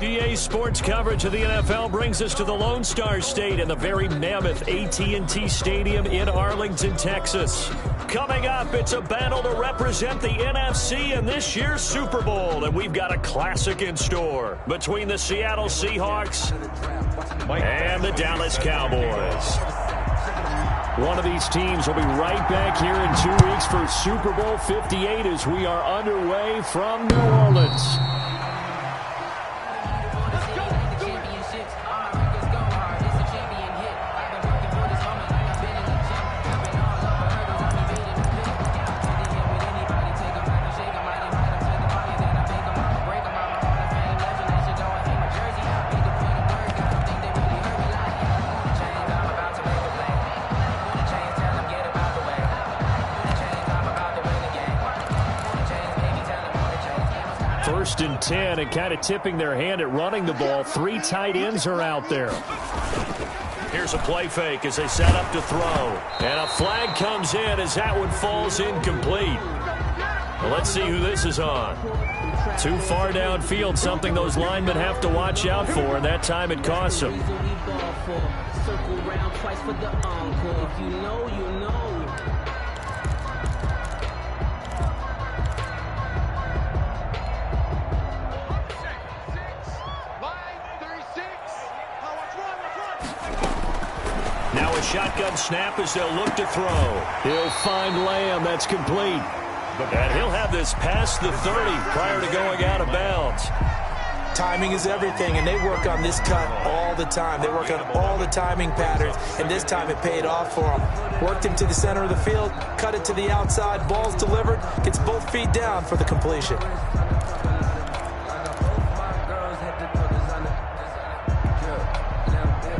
EA Sports coverage of the NFL brings us to the Lone Star State in the very mammoth AT&T Stadium in Arlington, Texas. Coming up, it's a battle to represent the NFC in this year's Super Bowl, and we've got a classic in store between the Seattle Seahawks and the Dallas Cowboys. One of these teams will be right back here in 2 weeks for Super Bowl 58 as we are underway from New Orleans. First and 10, and kind of tipping their hand at running the ball. 3 tight ends are out there. Here's a play fake as they set up to throw. And a flag comes in as that one falls incomplete. Well, let's see who this is on. Too far downfield, something those linemen have to watch out for, and that time it costs them. Now a shotgun snap as they'll look to throw. He'll find Lamb. That's complete. And he'll have this past the 30 prior to going out of bounds. Timing is everything, and they work on this cut all the time. They work on all the timing patterns, and this time it paid off for them. Worked him to the center of the field, cut it to the outside, ball's delivered, gets both feet down for the completion.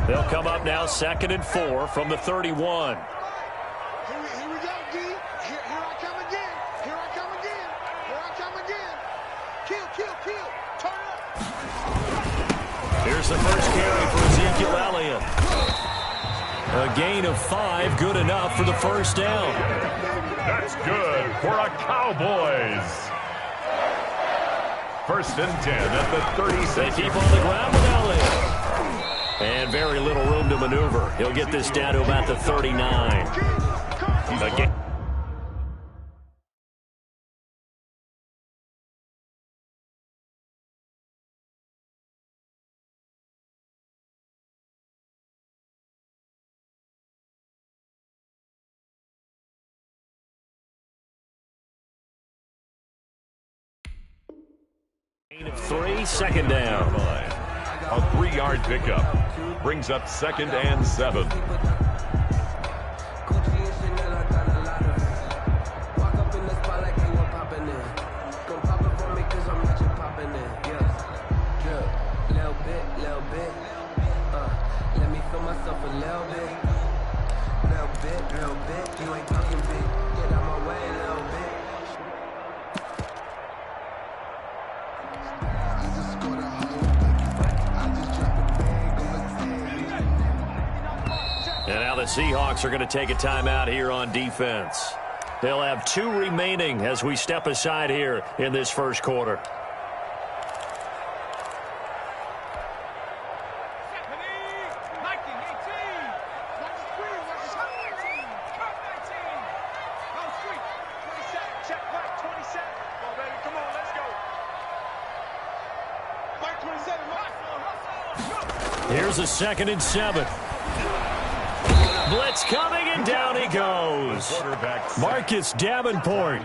They'll come up now 2nd and 4 from the 31. Here we go, D. Here I come again. Here I come again. Here I come again. Kill. Turn up. Here's the first carry for Ezekiel Elliott. A gain of 5, good enough for the first down. That's good for a Cowboys. 1st and 10 at the 36. They keep on the ground with Elliott. And very little room to maneuver. He'll get this down to about the 39. Again. Gain of 3, 2nd down. A 3-yard pickup brings up 2nd and 7. Let me feel myself a little bit. You ain't talking big. Get out my way a little bit. And now the Seahawks are going to take a timeout here on defense. They'll have 2 remaining as we step aside here in this first quarter. Here's a 2nd and 7. Blitz coming, and down he goes. Marcus Davenport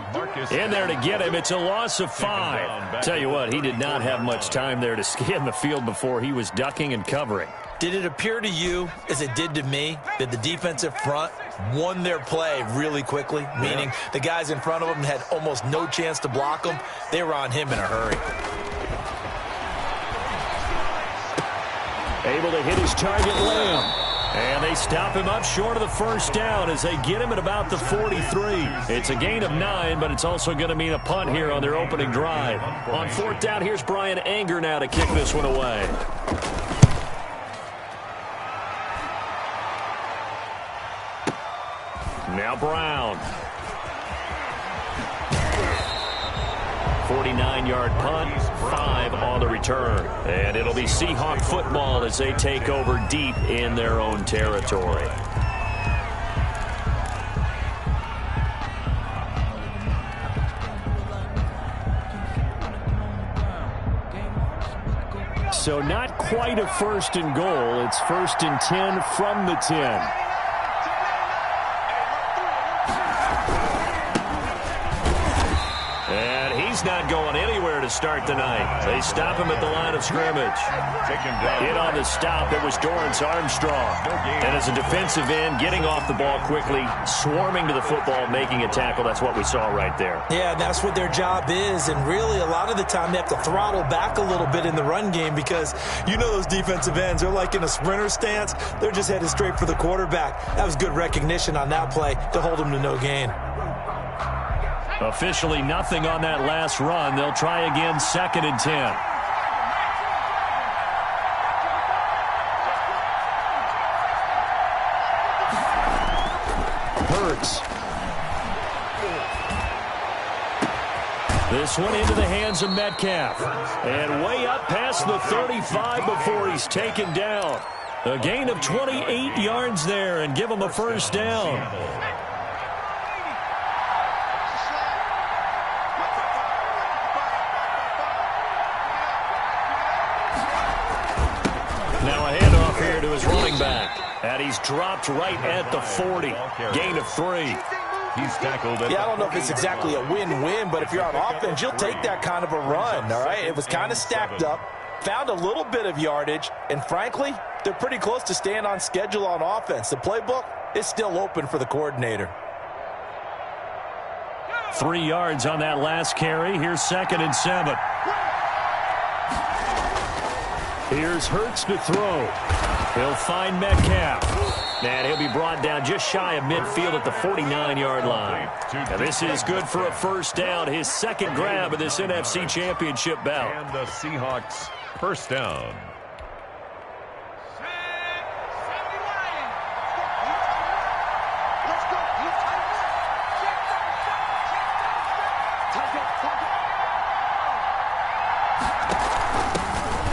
in there to get him. It's a loss of 5. Tell you what, he did not have much time there to scan the field before he was ducking and covering. Did it appear to you, as it did to me, that the defensive front won their play really quickly? Meaning the guys in front of them had almost no chance to block them. They were on him in a hurry. Able to hit his target, Lamb. And they stop him up short of the first down as they get him at about the 43. It's a gain of 9, but it's also going to mean a punt here on their opening drive. On 4th down, here's Brian Anger now to kick this one away. Now Brown. 49-yard punt, 5 on the return. And it'll be Seahawk football as they take over deep in their own territory. So not quite a 1st and goal. It's 1st and 10 from the 10. Not going anywhere to start the night. They stop him at the line of scrimmage. In on the stop, it was Dorrance Armstrong. And as a defensive end, getting off the ball quickly, swarming to the football, making a tackle. That's what we saw right there. Yeah, and that's what their job is. And really, a lot of the time, they have to throttle back a little bit in the run game because you know those defensive ends, they're like in a sprinter stance. They're just headed straight for the quarterback. That was good recognition on that play to hold them to no gain. Officially nothing on that last run. They'll try again, 2nd and 10. Hurts. This one into the hands of Metcalf. And way up past the 35 before he's taken down. A gain of 28 yards there and give him a 1st down. Now a handoff here to his running back. And he's dropped right at the 40. Gain of 3. He's tackled it. Yeah, I don't know if it's exactly a win-win, but if you're on offense, you'll take that kind of a run, all right? It was kind of stacked up, found a little bit of yardage, and frankly, they're pretty close to staying on schedule on offense. The playbook is still open for the coordinator. 3 yards on that last carry. Here's 2nd and 7. Here's Hurts to throw. He'll find Metcalf. And he'll be brought down just shy of midfield at the 49-yard line. And this is good for a 1st down. His 2nd grab of this NFC Championship bout. And the Seahawks 1st down.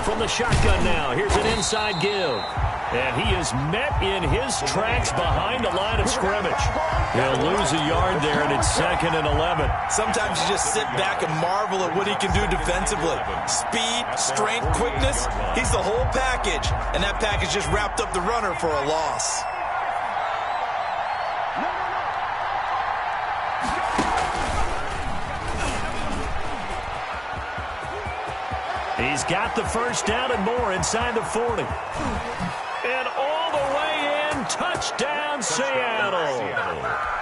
From the shotgun now, here's an inside give. And he is met in his tracks behind the line of scrimmage. He'll lose a yard there, and it's 2nd and 11. Sometimes you just sit back and marvel at what he can do defensively. Speed, strength, quickness, he's the whole package. And that package just wrapped up the runner for a loss. He's got the 1st down and more inside the 40. And all the way in, touchdown Seattle.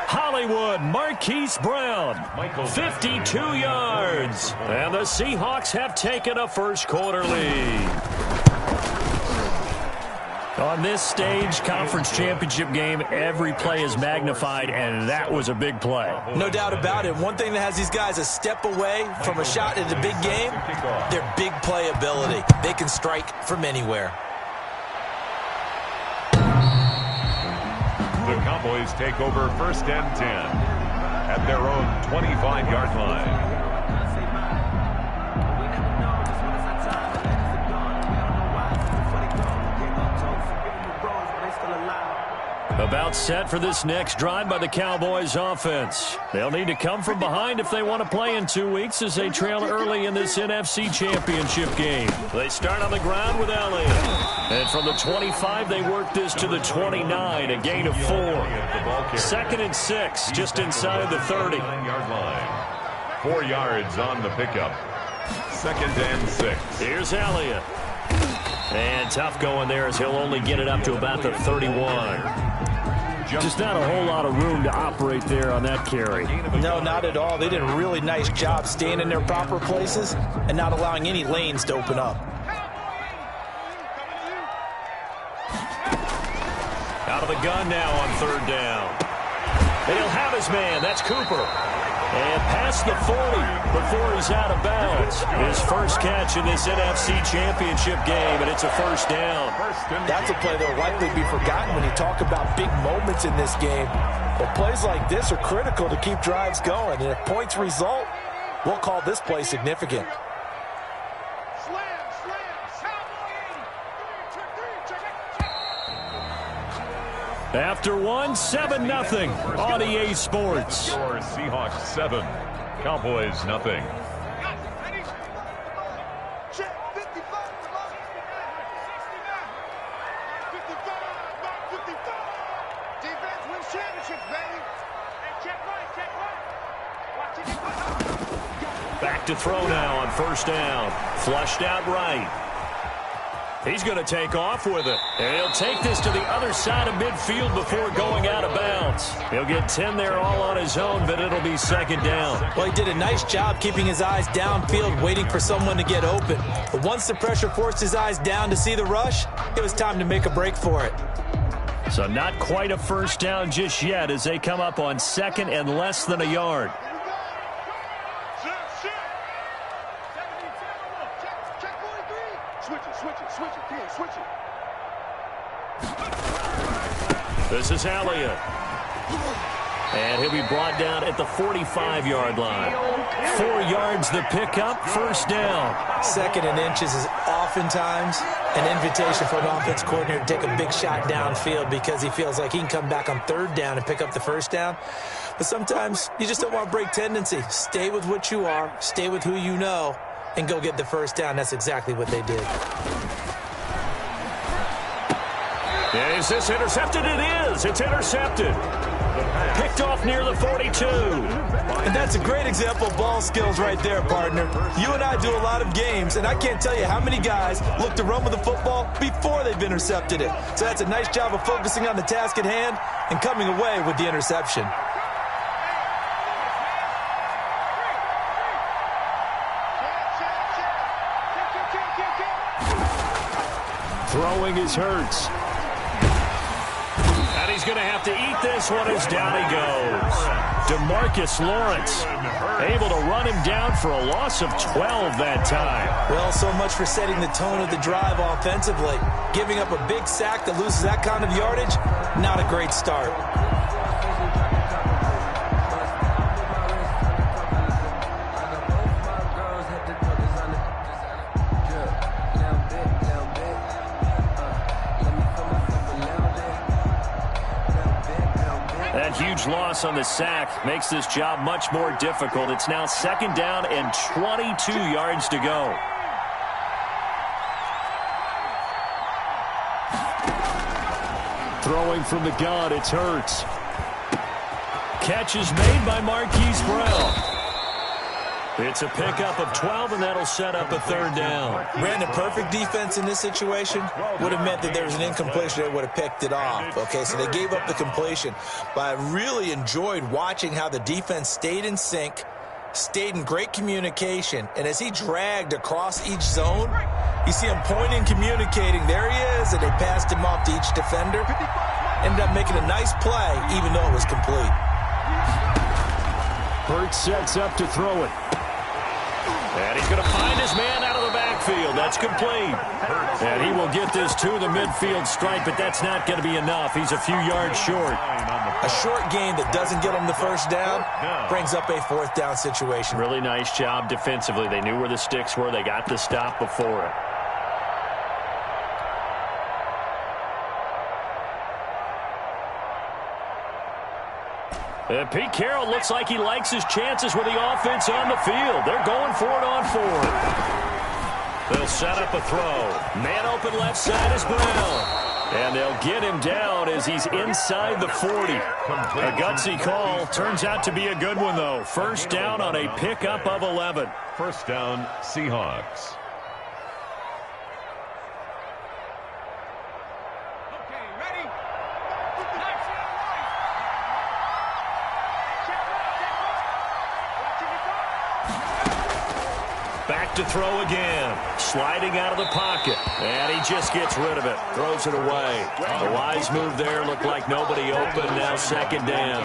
Hollywood, Marquise Brown, 52 yards. And the Seahawks have taken a 1st quarter lead. On this stage, conference championship game, every play is magnified, and that was a big play. No doubt about it. One thing that has these guys a step away from a shot at the big game, their big play ability. They can strike from anywhere. The Cowboys take over 1st and 10 at their own 25-yard line. About set for this next drive by the Cowboys offense. They'll need to come from behind if they want to play in 2 weeks as they trail early in this NFC Championship game. They start on the ground with Elliott. And from the 25, they work this to the 29, a gain of 4. 2nd and 6, just inside the 30. 9-yard line. 4 yards on the pickup. 2nd and 6. Here's Elliott. And tough going there as he'll only get it up to about the 31. Just not a whole lot of room to operate there on that carry. No, not at all. They did a really nice job staying in their proper places and not allowing any lanes to open up. Out of the gun now on 3rd down. And he'll have his man. That's Cooper. And past the 40 before he's out of bounds. His 1st catch in this NFC Championship game, and it's a 1st down. That's a play that will likely be forgotten when you talk about big moments in this game. But plays like this are critical to keep drives going. And if points result, We'll call this play significant. After one, 7-0 on EA Sports. Score Seahawks 7, Cowboys 0. Back to throw now on first down. Flushed out right. He's going to take off with it. And he'll take this to the other side of midfield before going out of bounds. He'll get 10 there all on his own, but it'll be second down. Well, he did a nice job keeping his eyes downfield, waiting for someone to get open. But once the pressure forced his eyes down to see the rush, it was time to make a break for it. So not quite a first down just yet as they come up on second and less than a yard. This is Elliott. And he'll be brought down at the 45-yard line. 4 yards the pickup, first down. Second and inches is oftentimes an invitation for an offense coordinator to take a big shot downfield because he feels like he can come back on third down and pick up the first down. But sometimes you just don't want to break tendency. Stay with what you are, stay with who you know, and go get the first down. That's exactly what they did. Is this intercepted? It is. It's intercepted. Picked off near the 42. And that's a great example of ball skills right there, partner. You and I do a lot of games, and I can't tell you how many guys look to run with the football before they've intercepted it. So that's a nice job of focusing on the task at hand and coming away with the interception. Throwing is Hurts. And he's going to have to eat this one as down he goes. DeMarcus Lawrence able to run him down for a loss of 12 that time. Well, so much for setting the tone of the drive offensively. Giving up a big sack that loses that kind of yardage, not a great start. Huge loss on the sack makes this job much more difficult. It's now second down and 22 yards to go. Throwing from the gun, it's Hurts. Catch is made by Marquise Brown. It's a pickup of 12, and that'll set up a third down. Brandon, perfect defense in this situation would have meant that there was an incompletion. They would have picked it off. Okay, so they gave up the completion. But I really enjoyed watching how the defense stayed in sync, stayed in great communication, and as he dragged across each zone, you see him pointing, communicating. There he is, and they passed him off to each defender. Ended up making a nice play, even though it was complete. Hurts sets up to throw it. And he's going to find his man out of the backfield. That's complete. And he will get this to the midfield stripe, but that's not going to be enough. He's a few yards short. A short gain that doesn't get him the first down brings up a fourth down situation. Really nice job defensively. They knew where the sticks were. They got the stop before it. Pete Carroll looks like he likes his chances with the offense on the field. They're going for it on 4. They'll set up a throw. Man open left side is Brown. And they'll get him down as he's inside the 40. A gutsy call. Turns out to be a good one, though. First down on a pickup of 11. First down, Seahawks. Back to throw again. Sliding out of the pocket. And he just gets rid of it. Throws it away. The wise move there. Looked like nobody open. Now second down.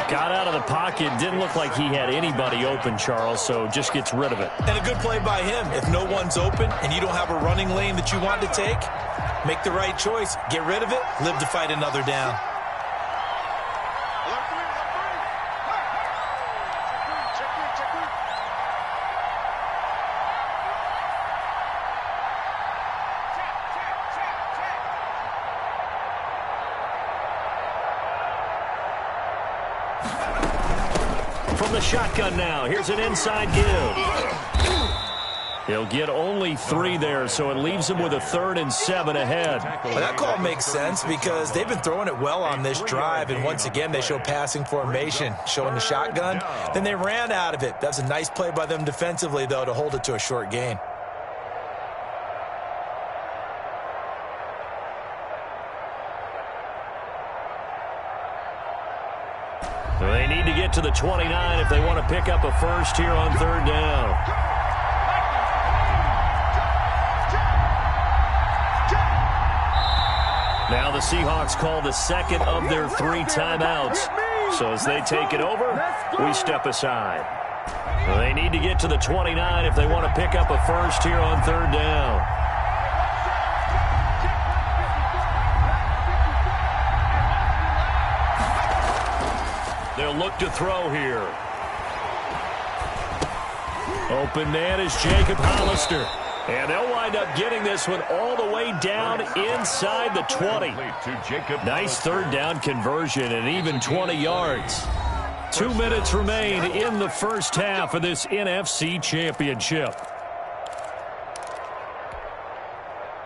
Got out of the pocket. Didn't look like he had anybody open, Charles, so just gets rid of it. And a good play by him. If no one's open and you don't have a running lane that you want to take, make the right choice. Get rid of it. Live to fight another down. from the shotgun now. Here's an inside give. He'll get only 3 there, so it leaves him with a 3rd and 7 ahead. Well, that call makes sense because they've been throwing it well on this drive, and once again they show passing formation, showing the shotgun. Then they ran out of it. That's a nice play by them defensively, though, to hold it to a short gain. They need to get to the 29 if they want to pick up a first here on 3rd down. Now the Seahawks call the second of their 3 timeouts. So as they take it over, we step aside. They need to get to the 29 if they want to pick up a first here on 3rd down. They'll look to throw here. Open man is Jacob Hollister. And they'll wind up getting this one all the way down inside the 20. Nice 3rd down conversion and even 20 yards. 2 minutes remain in the first half of this NFC Championship.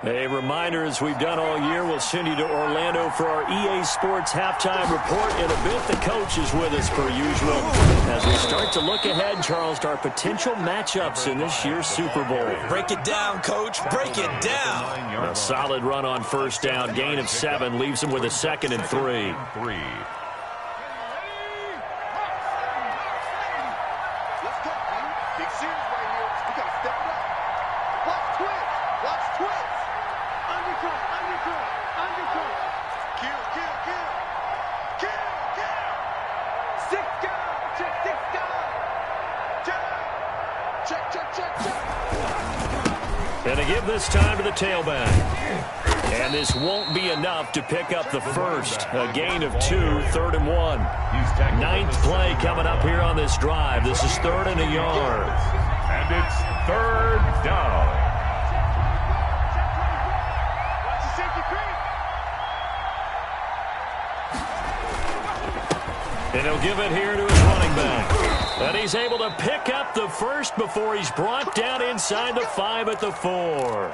A reminder, as we've done all year, we'll send you to Orlando for our EA Sports halftime report. In a bit, the coach is with us per usual. As we start to look ahead, Charles, to our potential matchups in this year's Super Bowl. Break it down, Coach. Break it down. A solid run on 1st down. Gain of 7 leaves him with a 2nd and 3. And to give this time to the tailback. And this won't be enough to pick up the first. A gain of 2, 3rd and 1. 9th play coming up here on this drive. This is 3rd and a yard. And it's 3rd down. And he'll give it here to his running back. And he's able to pick up the first before he's brought down inside the 5 at the 4.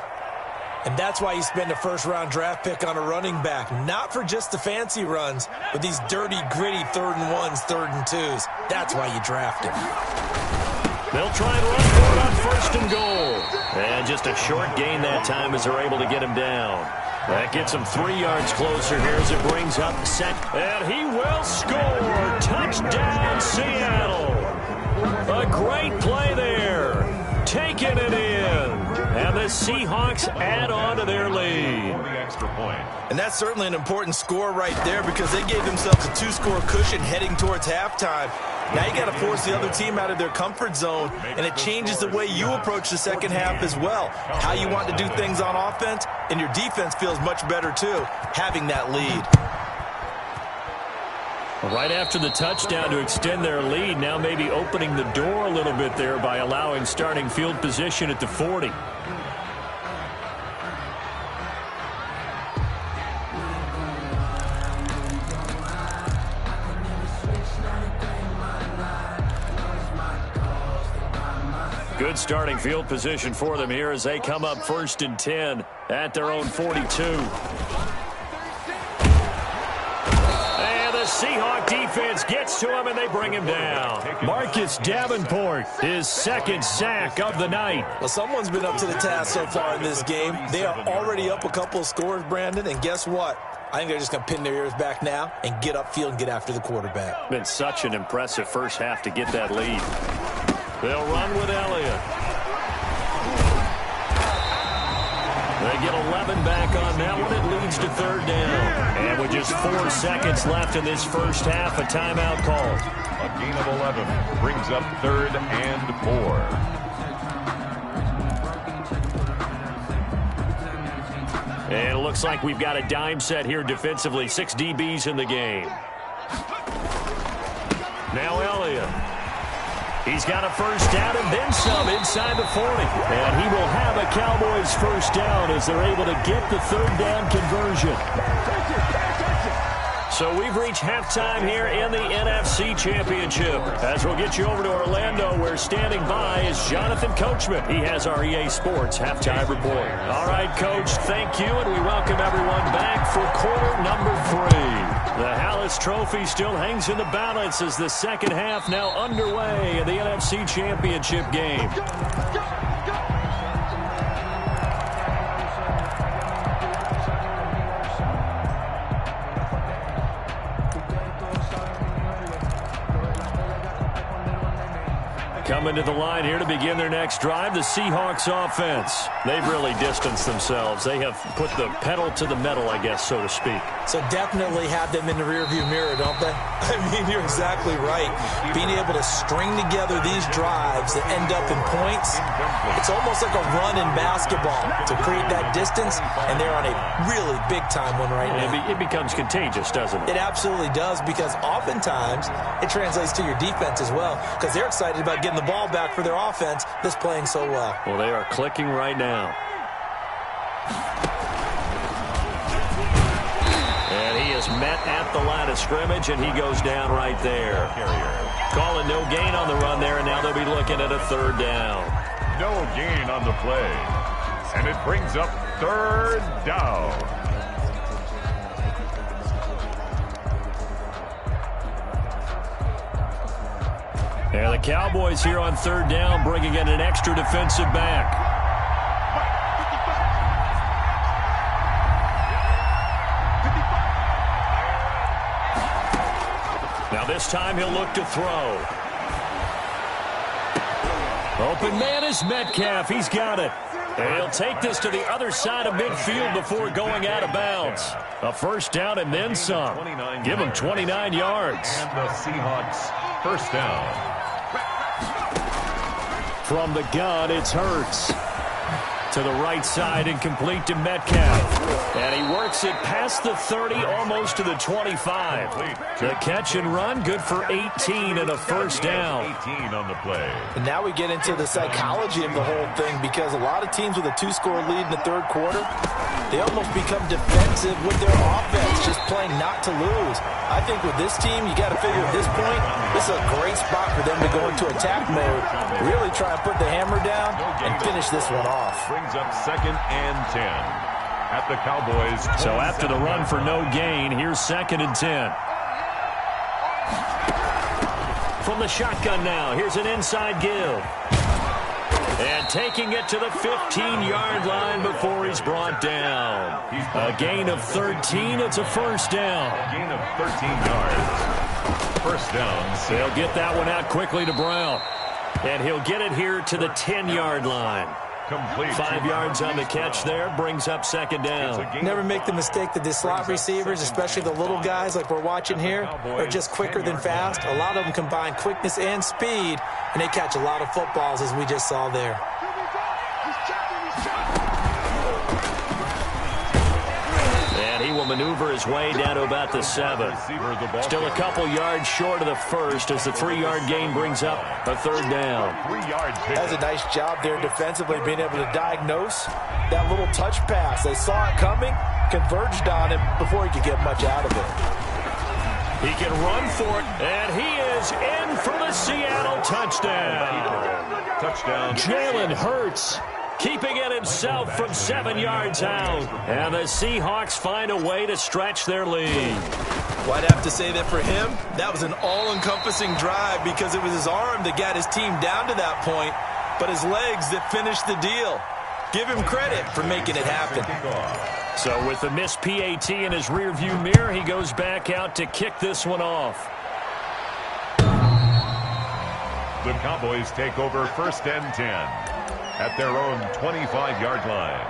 And that's why you spend a 1st-round draft pick on a running back. Not for just the fancy runs, but these dirty, gritty 3rd and 1s, 3rd and 2s. That's why you draft him. They'll try and run for it on 1st and goal. And just a short gain that time as they're able to get him down. That gets him 3 yards closer here as it brings up 2nd. And he will score. Touchdown, Seattle. A great play there. Taking it in. And the Seahawks add on to their lead. And that's certainly an important score right there because they gave themselves a 2-score cushion heading towards halftime. Now you got to force the other team out of their comfort zone, and it changes the way you approach the second half as well. How you want to do things on offense, and your defense feels much better too, having that lead. Right after the touchdown to extend their lead, now maybe opening the door a little bit there by allowing starting field position at the 40. Good starting field position for them here as they come up 1st and 10 at their own 42. And the Seahawk defense gets to him and they bring him down. Marcus Davenport, his 2nd sack of the night. Well, someone's been up to the task so far in this game. They are already up a couple of scores, Brandon, and guess what? I think they're just going to pin their ears back now and get upfield and get after the quarterback. Been such an impressive first half to get that lead. They'll run with Elliott. They get 11 back on that one. It leads to 3rd down. And with just 4 seconds left in this first half, a timeout called. A gain of 11 brings up 3rd and 4. And it looks like we've got a dime set here defensively. 6 DBs in the game. Now Elliott. He's got a first down and then some inside the 40. And he will have a Cowboys first down as they're able to get the 3rd down conversion. So we've reached halftime here in the NFC Championship. As we'll get you over to Orlando, where standing by is Jonathan Coachman. He has our EA Sports halftime report. All right, Coach, thank you, and we welcome everyone back for quarter number 3. The Hallis Trophy still hangs in the balance as the second half now underway in the NFC Championship game. Coming to the line here to begin their next drive, the Seahawks offense. They've really distanced themselves. They have put the pedal to the metal, I guess, so to speak. So definitely have them in the rearview mirror, don't they? I mean, you're exactly right. Being able to string together these drives that end up in points, it's almost like a run in basketball to create that distance, and they're on a really big-time one right now. It becomes contagious, doesn't it? It absolutely does, because oftentimes it translates to your defense as well, because they're excited about getting the ball back for their offense that's playing so well. Well, they are clicking right now. And he is met at the line of scrimmage, and he goes down right there. Calling no gain on the run there, and now they'll be looking at a third down. No gain on the play. And it brings up third down. And the Cowboys here on third down, bringing in an extra defensive back. Now this time he'll look to throw. Open man is Metcalf. He's got it. And he'll take this to the other side of midfield before going out of bounds. A first down and then some. Give him 29 yards. And the Seahawks first down. From the gun, it's Hurts. To the right side and complete to Metcalf. And he works it past the 30, almost to the 25. The catch and run, good for 18 and a first down. 18 on the play. And now we get into the psychology of the whole thing, because a lot of teams with a 2-score lead in the third quarter, they almost become defensive with their offense, just playing not to lose. I think with this team, you got to figure at this point, this is a great spot for them to go into attack mode, really try and put the hammer down and finish this one off. Brings up 2nd and 10 at the Cowboys. So after the run for no gain, here's 2nd and 10. From the shotgun now, here's an inside give. And taking it to the 15-yard line before he's brought down. A gain of 13, it's a first down. A gain of 13 yards. First down. They'll get that one out quickly to Brown. And he'll get it here to the 10-yard line. Complete. 5 yards on the catch there, brings up 2nd down. Never make the mistake that the slot receivers, especially the little guys like we're watching here, are just quicker than fast. A lot of them combine quickness and speed, and they catch a lot of footballs, as we just saw there. And he will maneuver his way down to about the 7. Still a couple yards short of the first as the 3-yard gain brings up a third down. That's a nice job there defensively, being able to diagnose that little touch pass. They saw it coming, converged on him before he could get much out of it. He can run for it, and he is in for the Seattle touchdown. Touchdown. Jalen Hurts keeping it himself from 7 yards out. And the Seahawks find a way to stretch their lead. Well, I'd have to say that for him, that was an all-encompassing drive, because it was his arm that got his team down to that point, but his legs that finished the deal. Give him credit for making it happen. So with the missed PAT in his rearview mirror, he goes back out to kick this one off. The Cowboys take over 1st and 10 at their own 25-yard line.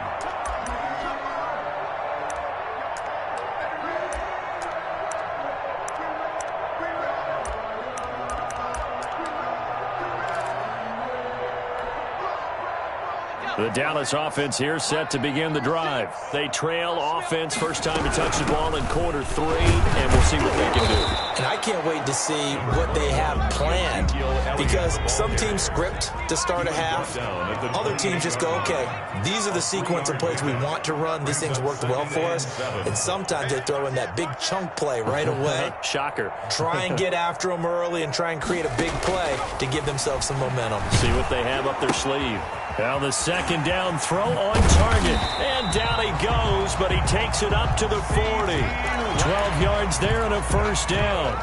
The Dallas offense here set to begin the drive. They trail offense, first time to touch the ball in quarter 3, and we'll see what they can do. And I can't wait to see what they have planned, because some teams script to start a half. Other teams just go, okay, these are the sequence of plays we want to run. These things worked well for us. And sometimes they throw in that big chunk play right away. Shocker. Try and get after them early and try and create a big play to give themselves some momentum. See what they have up their sleeve. Now the second down throw on target. And down he goes, but he takes it up to the 40. 12 yards there and a first down.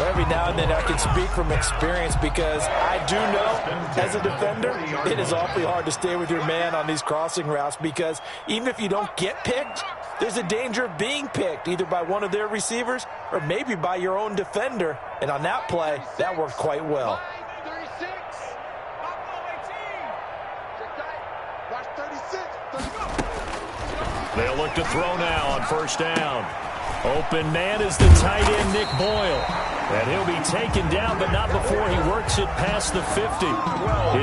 Every now and then I can speak from experience, because I do know as a defender it is awfully hard to stay with your man on these crossing routes, because even if you don't get picked, there's a danger of being picked either by one of their receivers or maybe by your own defender. And on that play, that worked quite well. They'll look to throw now on first down. Open man is the tight end, Nick Boyle. And he'll be taken down, but not before he works it past the 50.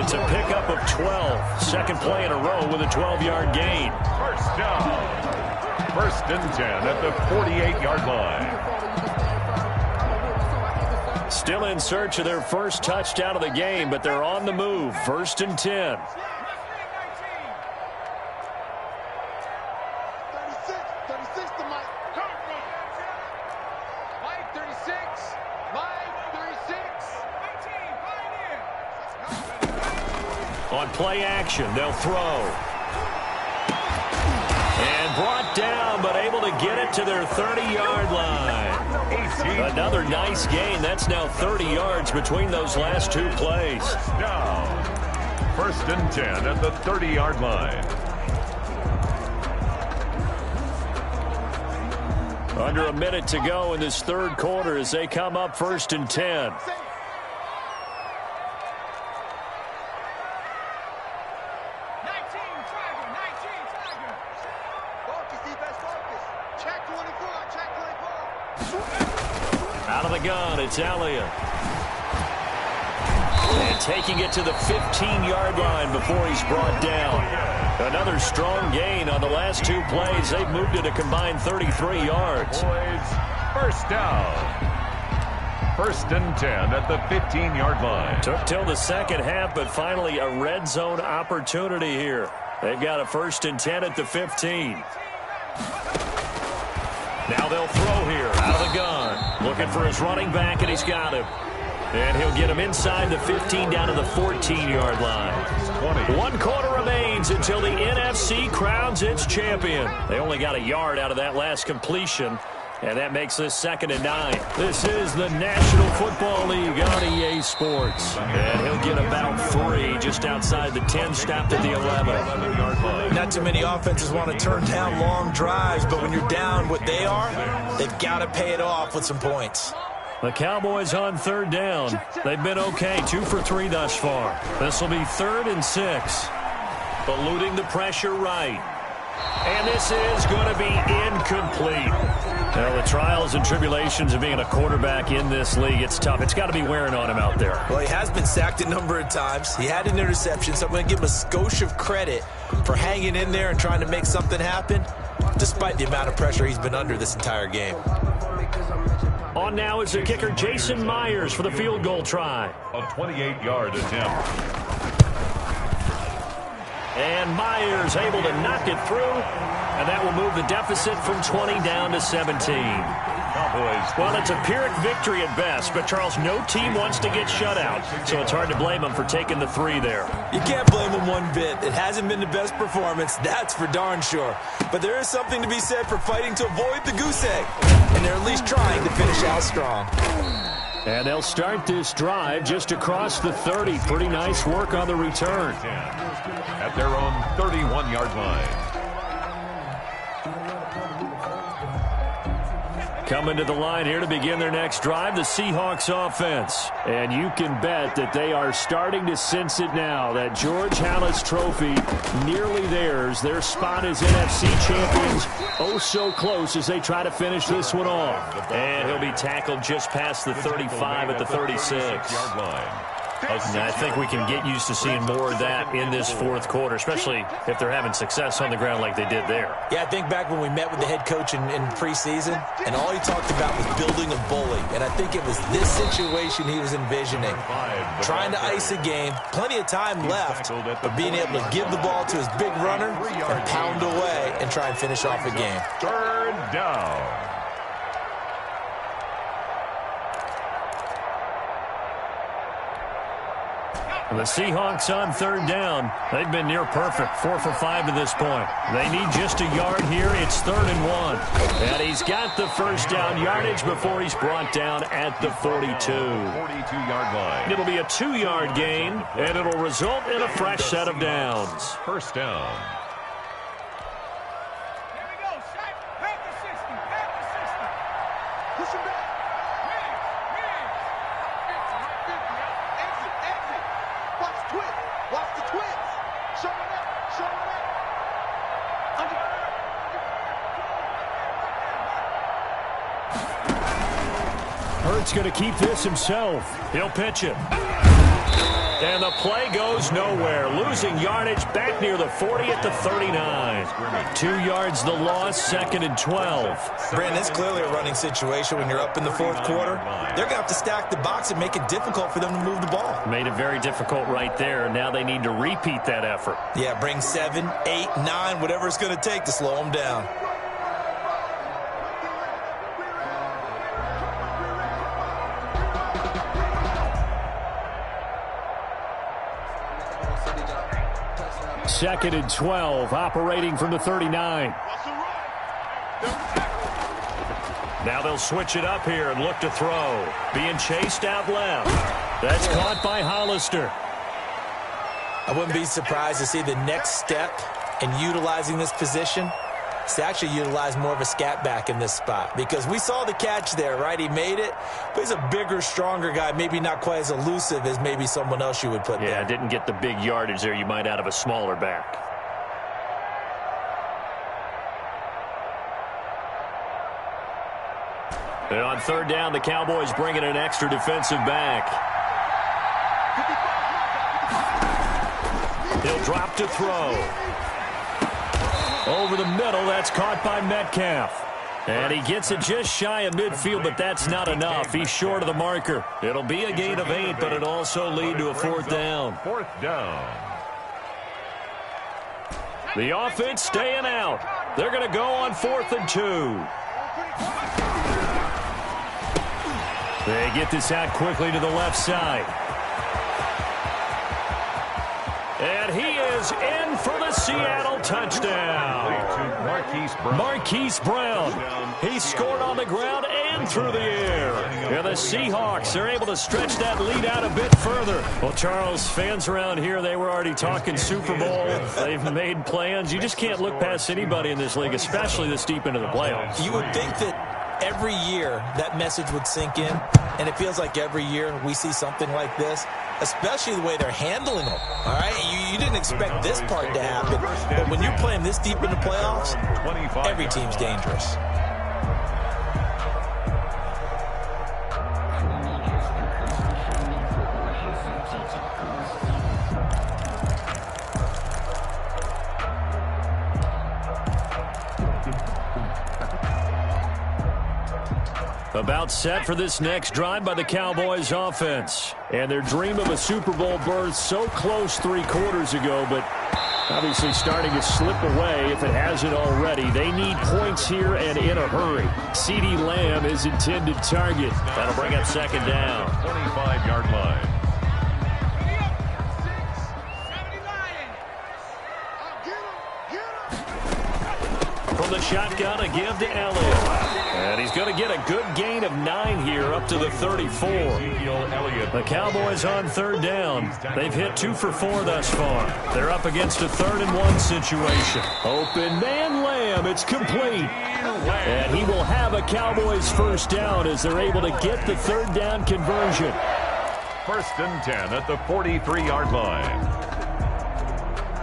It's a pickup of 12. Second play in a row with a 12-yard gain. First down. First and 10 at the 48-yard line. Still in search of their first touchdown of the game, but they're on the move. First and 10. On play action, they'll throw. And brought down, but able to get it to their 30-yard line. Another nice gain. That's now 30 yards between those last two plays. Down. First and 10 at the 30-yard line. Under a minute to go in this third quarter as they come up first and 10. Out of the gun, it's Elliott. And taking it to the 15-yard line before he's brought down. Another strong gain on the last two plays. They've moved it a combined 33 yards. First down. First and 10 at the 15-yard line. Took till the second half, but finally a red zone opportunity here. They've got a first and 10 at the 15. Now they'll throw here out of the gun. Looking for his running back, and he's got him. And he'll get him inside the 15 down to the 14-yard line. 1 quarter remains until the NFC crowns its champion. They only got a yard out of that last completion, and that makes this 2nd and 9. This is the National Football League on EA Sports. And he'll get about 3 just outside the 10, stopped at the 11-yard line. Not too many offenses want to turn down long drives, but when you're down what they are, they've got to pay it off with some points. The Cowboys on third down. They've been okay, 2 for 3 thus far. This will be 3rd and 6. Eluding the pressure right. And this is going to be incomplete. Now, the trials and tribulations of being a quarterback in this league, it's tough. It's got to be wearing on him out there. Well, he has been sacked a number of times. He had an interception, so I'm going to give him a skosh of credit for hanging in there and trying to make something happen, despite the amount of pressure he's been under this entire game. On now is the kicker, Jason Myers, for the field goal try. A 28-yard attempt. And Myers able to knock it through, and that will move the deficit from 20 down to 17. Cowboys. Well, it's a Pyrrhic victory at best, but, Charles, no team wants to get shut out, so it's hard to blame them for taking the 3 there. You can't blame them one bit. It hasn't been the best performance, that's for darn sure. But there is something to be said for fighting to avoid the goose egg, and they're at least trying to finish out strong. And they'll start this drive just across the 30. Pretty nice work on the return. At their own 31-yard line. Coming to the line here to begin their next drive, the Seahawks offense. And you can bet that they are starting to sense it now. That George Halas trophy nearly theirs. Their spot as NFC champions oh so close as they try to finish this one off. And he'll be tackled just past the 35 at the 36. And I think we can get used to seeing more of that in this fourth quarter, especially if they're having success on the ground like they did there. Yeah, I think back when we met with the head coach in preseason, and all he talked about was building a bully. And I think it was this situation he was envisioning. Trying to ice a game, plenty of time left, but being able to give the ball to his big runner and pound away and try and finish off a game. Third down. The Seahawks on third down. They've been near perfect, 4 for 5 to this point. They need just a yard here. It's 3rd and 1. And he's got the first down yardage before he's brought down at the 42. 42-yard line. It'll be a 2-yard gain, and it'll result in a fresh set of downs. First down. Hurts going to keep this himself. He'll pitch it. And the play goes nowhere. Losing yardage back near the 40 at the 39. 2 yards the loss, 2nd and 12. Brandon, it's clearly a running situation when you're up in the fourth quarter. They're going to have to stack the box and make it difficult for them to move the ball. Made it very difficult right there. Now they need to repeat that effort. Yeah, bring 7, 8, 9, whatever it's going to take to slow them down. Second and 12, operating from the 39. Now they'll switch it up here and look to throw. Being chased out left. That's caught by Hollister. I wouldn't be surprised to see the next step in utilizing this position is to actually utilize more of a scat back in this spot, because we saw the catch there, right? He made it, but he's a bigger, stronger guy, maybe not quite as elusive as maybe someone else you would put there. Yeah, didn't get the big yardage there you might out of a smaller back. And on third down, the Cowboys bring in an extra defensive back. He'll drop to throw. Over the middle, that's caught by Metcalf. And he gets it just shy of midfield, but that's not enough. He's short of the marker. It'll be a gain of 8, but it'll also lead to a 4th down. 4th down. The offense staying out. They're going to go on 4th and 2. They get this out quickly to the left side. And he is in for the Seattle touchdown. Marquise Brown. He scored on the ground and through the air. And the Seahawks are able to stretch that lead out a bit further. Well, Charles, fans around here, they were already talking Super Bowl. They've made plans. You just can't look past anybody in this league, especially this deep into the playoffs. You would think that every year that message would sink in, and it feels like every year we see something like this, especially the way they're handling them. All right, you didn't expect this part to happen, but when you're playing this deep in the playoffs, every team's dangerous. About set for this next drive by the Cowboys offense. And their dream of a Super Bowl berth so close 3 quarters ago, but obviously starting to slip away if it hasn't already. They need points here and in a hurry. CeeDee Lamb is intended target. That'll bring up 2nd down. 25-yard line. From the shotgun, a give to Elliott. And he's going to get a good gain of 9 here up to the 34. The Cowboys on 3rd down. They've hit 2 for 4 thus far. They're up against a 3rd and 1 situation. Open man Lamb. It's complete. And he will have a Cowboys first down as they're able to get the 3rd down conversion. 1st and 10 at the 43-yard line.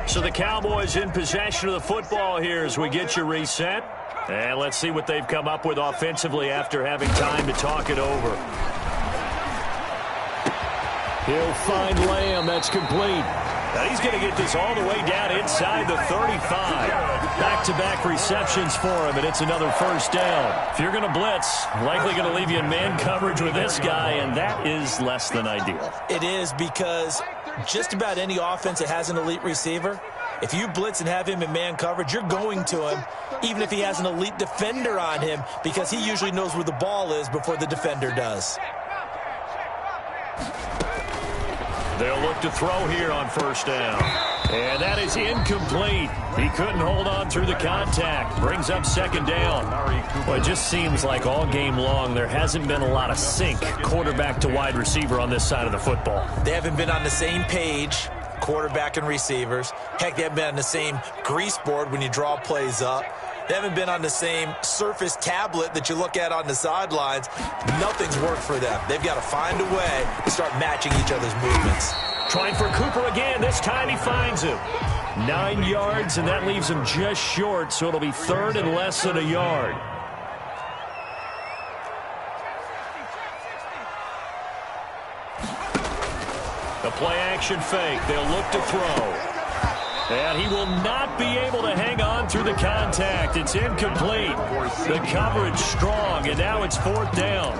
So the Cowboys in possession of the football here as we get you reset. And let's see what they've come up with offensively after having time to talk it over. He'll find Lamb. That's complete. Now he's going to get this all the way down inside the 35. Back-to-back receptions for him, and it's another first down. If you're going to blitz, likely going to leave you in man coverage with this guy, and that is less than ideal. It is, because just about any offense that has an elite receiver, if you blitz and have him in man coverage, you're going to him, even if he has an elite defender on him, because he usually knows where the ball is before the defender does. They'll look to throw here on first down. And that is incomplete. He couldn't hold on through the contact. Brings up second down. Well, it just seems like all game long there hasn't been a lot of sync quarterback to wide receiver on this side of the football. They haven't been on the same page, quarterback and receivers. Heck, they haven't been on the same grease board when you draw plays up. They haven't been on the same Surface tablet that you look at on the sidelines. Nothing's worked for them. They've got to find a way to start matching each other's movements. Trying for Cooper again. This time he finds him. 9 yards, and that leaves him just short, so it'll be third and less than a yard. The play-action fake. They'll look to throw. And he will not be able to hang on through the contact. It's incomplete. The coverage strong, and now it's fourth down.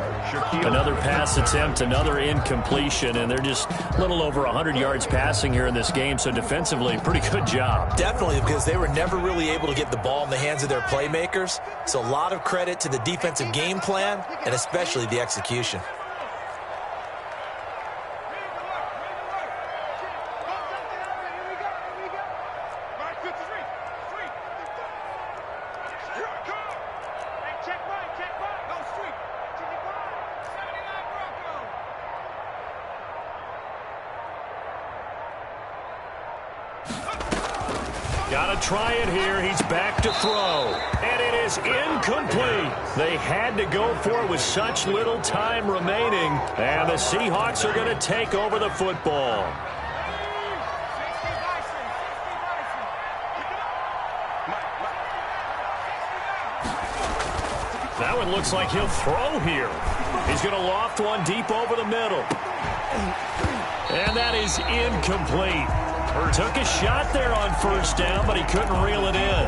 Another pass attempt, another incompletion, and they're just a little over 100 yards passing here in this game, so defensively, pretty good job. Definitely, because they were never really able to get the ball in the hands of their playmakers, so a lot of credit to the defensive game plan, and especially the execution. Got to try it here. He's back to throw. And it is incomplete. They had to go for it with such little time remaining. And the Seahawks are going to take over the football. That one looks like he'll throw here. He's going to loft one deep over the middle. And that is incomplete. Took a shot there on first down, but he couldn't reel it in.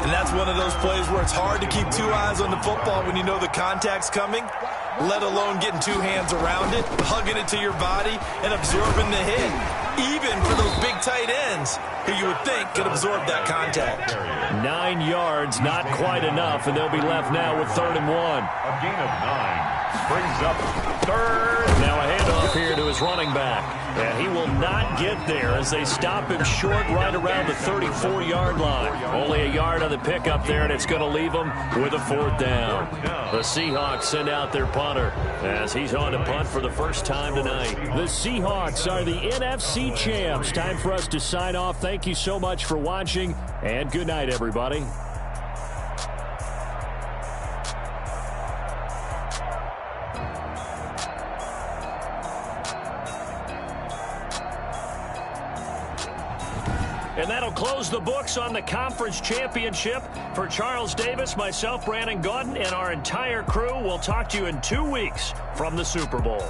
And that's one of those plays where it's hard to keep two eyes on the football when you know the contact's coming, let alone getting two hands around it, hugging it to your body, and absorbing the hit. Even for those big tight ends who you would think could absorb that contact. 9 yards, not quite enough, and they'll be left now with 3rd and 1. A gain of 9 brings up third. Now a handoff here to his running back. And he will not get there as they stop him short right around the 34-yard line. Only a yard on the pickup there, and it's going to leave him with a 4th down. The Seahawks send out their punter as he's on to punt for the first time tonight. The Seahawks are the NFC champs. Time for us to sign off. Thank you so much for watching, and good night, everybody. And that'll close the books on the conference championship. For Charles Davis, myself, Brandon Gaudin, and our entire crew, we'll talk to you in 2 weeks from the Super Bowl.